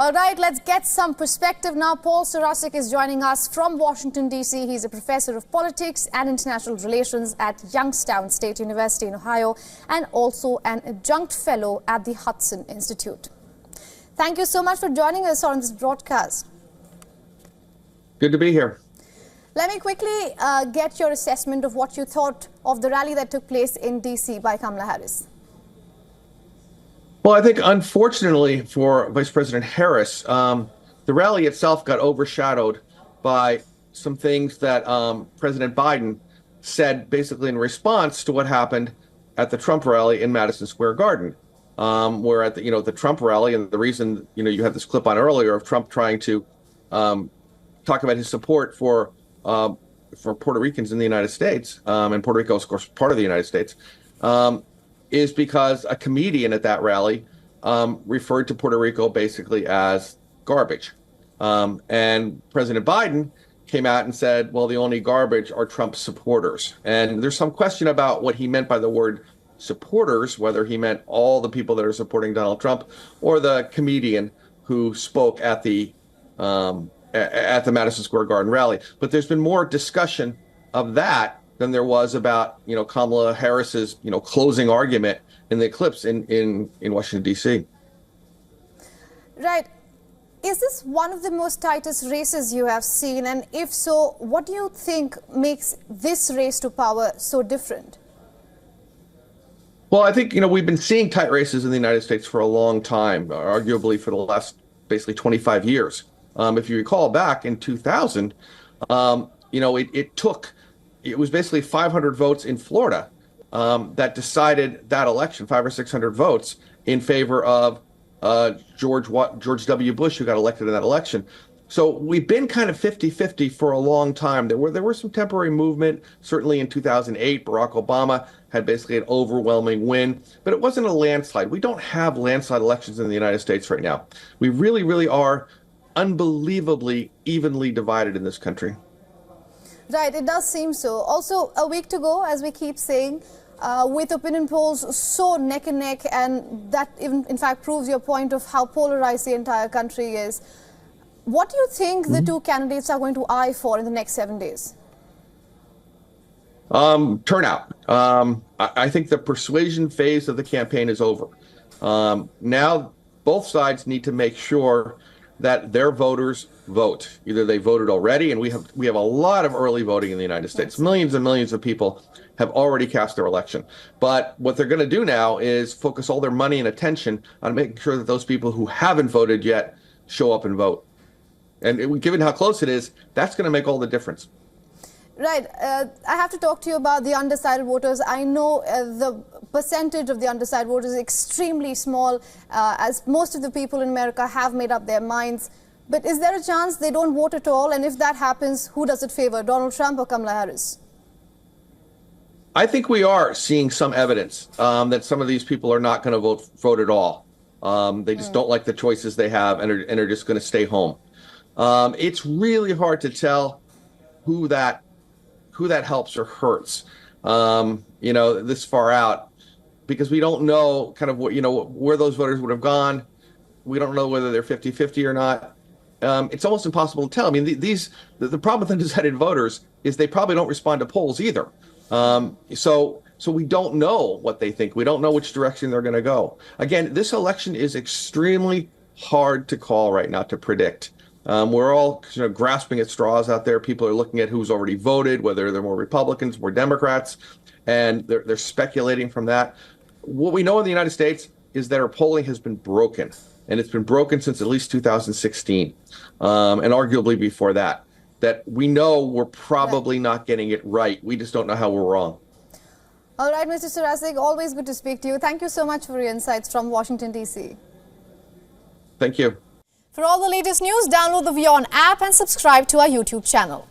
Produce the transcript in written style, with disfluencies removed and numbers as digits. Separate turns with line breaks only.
All right, let's get some perspective now. Paul Sarasik is joining us from Washington, D.C. He's a professor of politics and international relations at Youngstown State University in Ohio and also an adjunct fellow at the Hudson Institute. Thank you so much for joining us on this broadcast.
Good to be here.
Let me quickly get your assessment of what you thought of the rally that took place in D.C. by Kamala Harris.
Well, I think unfortunately for Vice President Harris, the rally itself got overshadowed by some things that President Biden said basically in response to what happened at the Trump rally in Madison Square Garden, where at the Trump rally, and the reason you had this clip on earlier of Trump trying to talk about his support for Puerto Ricans in the United States, and Puerto Rico is, of course, part of the United States, is because a comedian at that rally referred to Puerto Rico basically as garbage. And President Biden came out and said, well, the only garbage are Trump supporters. And there's some question about what he meant by the word supporters, whether he meant all the people that are supporting Donald Trump or the comedian who spoke at the Madison Square Garden rally. But there's been more discussion of that than there was about, Kamala Harris's, closing argument in the eclipse in Washington, D.C.
Right. Is this one of the most tightest races you have seen? And if so, what do you think makes this race to power so different?
Well, I think, we've been seeing tight races in the United States for a long time, arguably for the last basically 25 years. If you recall back in 2000, it was basically 500 votes in Florida that decided that election, 500 or 600 votes in favor of George W. Bush, who got elected in that election. So we've been kind of 50-50 for a long time. There were some temporary movement. Certainly in 2008, Barack Obama had basically an overwhelming win, but it wasn't a landslide. We don't have landslide elections in the United States right now. We really, really are unbelievably evenly divided in this country.
Right, it does seem so. Also, a week to go, as we keep saying, with opinion polls so neck and neck, and that even, in fact, proves your point of how polarized the entire country is. What do you think the two candidates are going to eye for in the next 7 days?
Turnout. I think the persuasion phase of the campaign is over. Now, both sides need to make sure that their voters vote. Either they voted already, and we have a lot of early voting in the United States. Millions and millions of people have already cast their election. But what they're going to do now is focus all their money and attention on making sure that those people who haven't voted yet show up and vote. And given how close it is, that's going to make all the difference.
Right. I have to talk to you about the undecided voters. I know the percentage of the undecided voters is extremely small, as most of the people in America have made up their minds. But is there a chance they don't vote at all? And if that happens, who does it favor, Donald Trump or Kamala Harris?
I think we are seeing some evidence that some of these people are not going to vote at all. They just don't like the choices they have and are just going to stay home. It's really hard to tell who that helps or hurts, this far out, because we don't know kind of what, where those voters would have gone. We don't know whether they're 50-50 or not. It's almost impossible to tell. I mean, the problem with undecided voters is they probably don't respond to polls either. So we don't know what they think. We don't know which direction they're going to go. Again, this election is extremely hard to call right now, to predict. We're all grasping at straws out there. People are looking at who's already voted, whether they're more Republicans, more Democrats, and they're speculating from that. What we know in the United States is that our polling has been broken, and it's been broken since at least 2016, and arguably before that. That we know we're probably not getting it right. We just don't know how we're wrong.
All right, Mr. Sarasik, always good to speak to you. Thank you so much for your insights from Washington, D.C.
Thank you.
For all the latest news, download the WION app and subscribe to our YouTube channel.